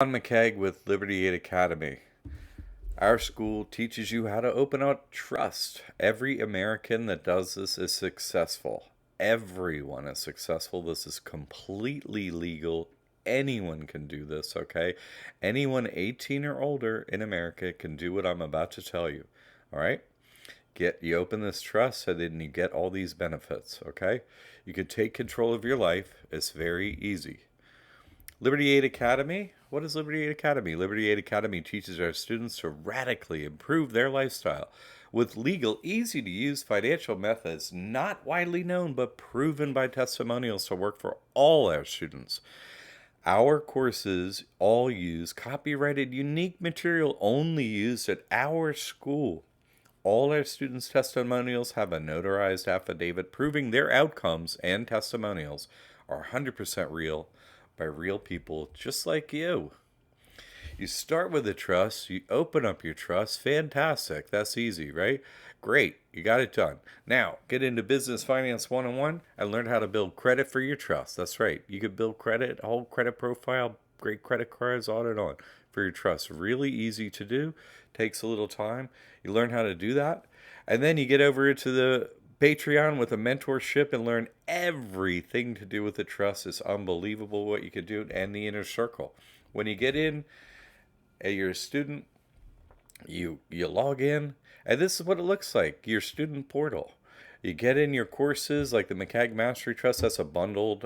John McKeag with Liberty Aid Academy. Our school teaches you how to open up trust. Every American that does this is successful. Everyone is successful. This is completely legal. Anyone can do this, okay? Anyone 18 or older in America can do what I'm about to tell you. All right? You open this trust and then you get all these benefits, okay? You can take control of your life. It's very easy. Liberty Aid Academy? What is Liberty Aid Academy? Liberty Aid Academy teaches our students to radically improve their lifestyle with legal, easy to use financial methods not widely known but proven by testimonials to work for all our students. Our courses all use copyrighted, unique material only used at our school. All our students' testimonials have a notarized affidavit proving their outcomes and testimonials are 100% real by real people just like you. You start with a trust, you open up your trust. Fantastic. That's easy, right? Great. You got it done. Now, get into Business Finance 101 and learn how to build credit for your trust. That's right. You can build credit, a whole credit profile, great credit cards, on and on for your trust. Really easy to do. Takes a little time. You learn how to do that. And then you get over to the Patreon with a mentorship and learn everything to do with the trust. It's unbelievable what you can do, and the inner circle. When you get in, and you're a student, you log in, and this is what it looks like, your student portal. You get in your courses like the McCag Mastery Trust. That's a bundled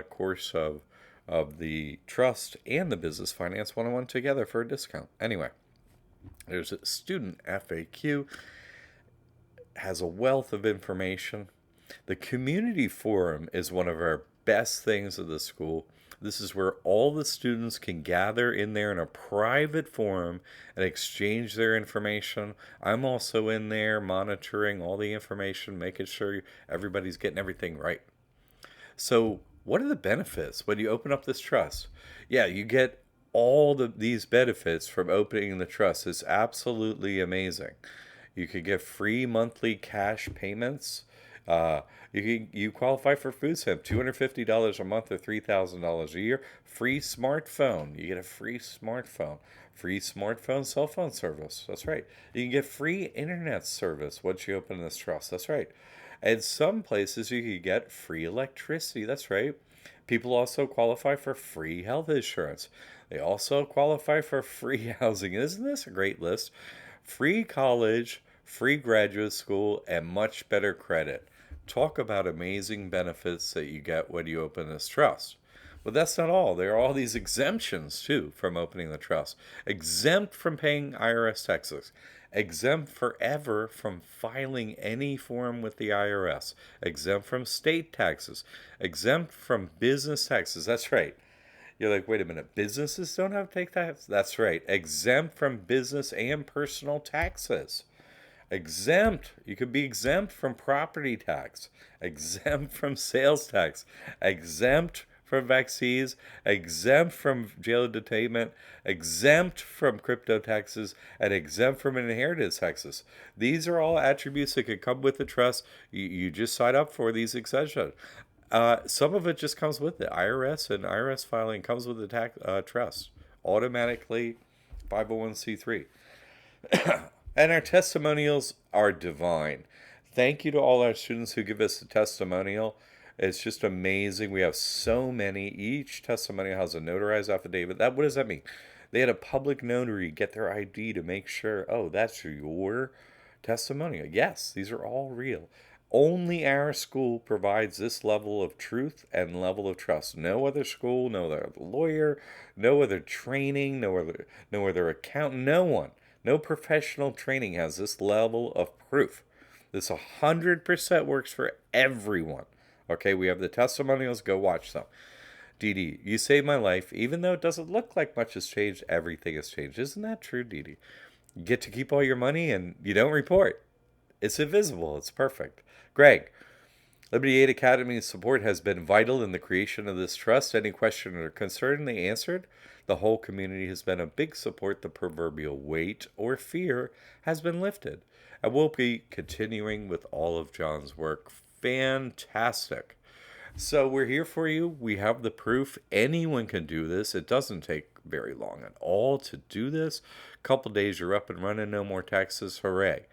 course of the trust and the Business Finance 101 together for a discount. Anyway, there's a student FAQ, has a wealth of information. The community forum is one of our best things of the school. This is where all the students can gather in there in a private forum and exchange their information. I'm also in there monitoring all the information, making sure everybody's getting everything right. So, what are the benefits when you open up this trust? Yeah, you get these benefits from opening the trust. It's absolutely amazing. You could get free monthly cash payments. You qualify for food stamp, $250 a month or $3,000 a year. Free smartphone. You get a free smartphone. Free smartphone cell phone service. That's right. You can get free internet service once you open this trust. That's right. And some places you can get free electricity. That's right. People also qualify for free health insurance. They also qualify for free housing. Isn't this a great list? Free college, free graduate school, and much better credit. Talk about amazing benefits that you get when you open this trust. But that's not all. There are all these exemptions, too, from opening the trust. Exempt from paying IRS taxes. Exempt forever from filing any form with the IRS. Exempt from state taxes. Exempt from business taxes. That's right. You're like, wait a minute, businesses don't have to take tax? That's right. Exempt from business and personal taxes. Exempt. You could be exempt from property tax, exempt from sales tax, exempt from vaccines, exempt from jail detainment, exempt from crypto taxes, and exempt from inheritance taxes. These are all attributes that could come with the trust. You just sign up for these exemptions. Some of it just comes with the IRS, and IRS filing comes with the tax trust automatically. 501c3. And our testimonials are divine. Thank you to all our students who give us a testimonial. It's just amazing. We have so many. Each testimonial has a notarized affidavit. What does that mean? They had a public notary get their ID to make sure, oh, that's your testimonial. Yes, these are all real. Only our school provides this level of truth and level of trust. No other school, no other lawyer, no other training, no other accountant, no one. No professional training has this level of proof. This 100% works for everyone. Okay, we have the testimonials. Go watch them. Dee Dee, you saved my life. Even though it doesn't look like much has changed, everything has changed. Isn't that true, Dee Dee? You get to keep all your money and you don't report. It's invisible. It's perfect. Greg, Liberty Aid Academy's support has been vital in the creation of this trust. Any question or concern they answered. The whole community has been a big support. The proverbial weight or fear has been lifted. And we'll be continuing with all of John's work. Fantastic. So we're here for you. We have the proof. Anyone can do this. It doesn't take very long at all to do this. Couple days, you're up and running. No more taxes. Hooray.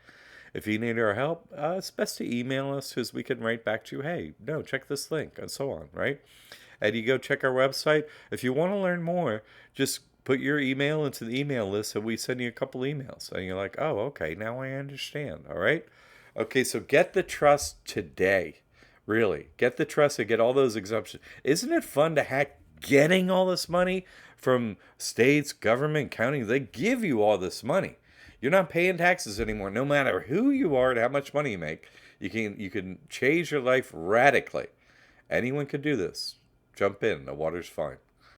If you need our help, it's best to email us because we can write back to you, hey, no, check this link, and so on, right? And you go check our website. If you want to learn more, just put your email into the email list and we send you a couple emails. And you're like, oh, okay, now I understand, all right? Okay, so get the trust today. Really, get the trust and get all those exemptions. Isn't it fun to hack getting all this money from states, government, county? They give you all this money. You're not paying taxes anymore, no matter who you are and how much money you make. You can change your life radically. Anyone can do this. Jump in. The water's fine.